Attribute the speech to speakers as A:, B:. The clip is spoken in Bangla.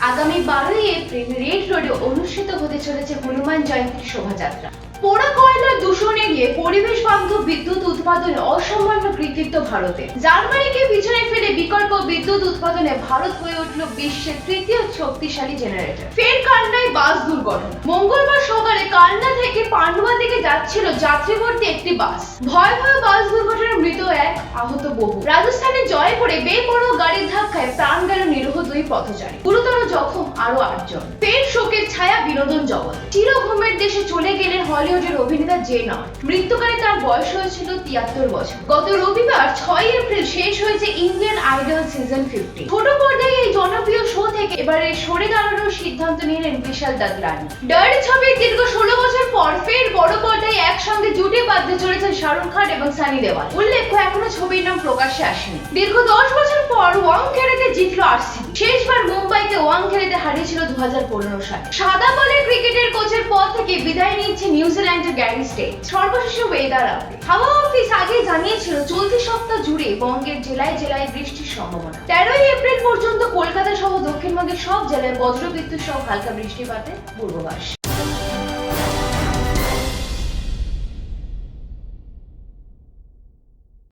A: আগামী 12ই এপ্রিল রেড রোডে অনুষ্ঠিত হতে চলেছে হনুমান জয়ন্তীর শোভাযাত্রা। পোড়া কয়লার দূষণ এড়িয়ে পরিবেশ বান্ধব বিদ্যুৎ উৎপাদনে অসামান্য কৃতিত্ব ভারতের। জার্মানিকে পিছনে ফেলে বিকল্প বিদ্যুৎ উৎপাদনে ভারত হয়ে উঠল বিশ্বের তৃতীয় শক্তিশালী জেনারেটর। ফের কালনায় বাস দুর্ঘটনা। মঙ্গলবার সকালে কালনা থেকে পান্ডুয়া দিকে যাচ্ছিল যাত্রীভর্তি একটি বাস। ভয়াবহ বাস দুর্ঘটনায় মৃত এক, আহত বহু। রাজস্থানে জয়পুরে বেপরোয়া গাড়ির ধাক্কায় প্রাণ গেল নিরীহ দুই পথচারী, গুরুতর জখম আরো 8 জন। ফের শোকের ছায়া বিনোদন জগৎ। চিরঘুমের দেশে চলে গেলেন হলিউডের অভিনেতা জেন নট। মৃত্যুকালে তার বয়স হয়েছিল 73 বছর। গত রবিবার 6 এপ্রিল শেষ হয়েছে ইন্ডিয়ান আইডল সিজন 50। ছোট পর্দায় এই জনপ্রিয় শো থেকে এবারে সরে দাঁড়ানোর সিদ্ধান্ত নিলেন বিশাল দাদলানি। ডার্টি ছবির দীর্ঘ 16 বছর পর ফের বড় পর্দায় একসঙ্গে জুটি বাঁধতে চলেছেন শাহরুখ খান এবং সানি দেওয়াল। উল্লেখ্য, এখনো ছবির নাম প্রকাশ্যে আসেনি। দীর্ঘ 10 বছর পর ওয়াংখেড়েতে জিতল আরসিবি। শেষবার মুম্বাইকে ওয়াংখেড়েতে হারিয়েছিল 2015 সালে। সাদা বলের ক্রিকেটের কোচের পদ থেকে বিদায় নিচ্ছে নিউজিল্যান্ডের গ্যারি স্টেট। সর্বশেষ ওয়েদার আপডেট। হাওয়া অফিস আগে জানিয়েছিল চলতি সপ্তাহ জুড়ে বঙ্গের জেলায় জেলায় বৃষ্টির সম্ভাবনা। 13 এপ্রিল পর্যন্ত কলকাতা সহ দক্ষিণবঙ্গের সব জেলায় বজ্রবিদ্যুৎ সহ হালকা বৃষ্টিপাতের পূর্বাভাস।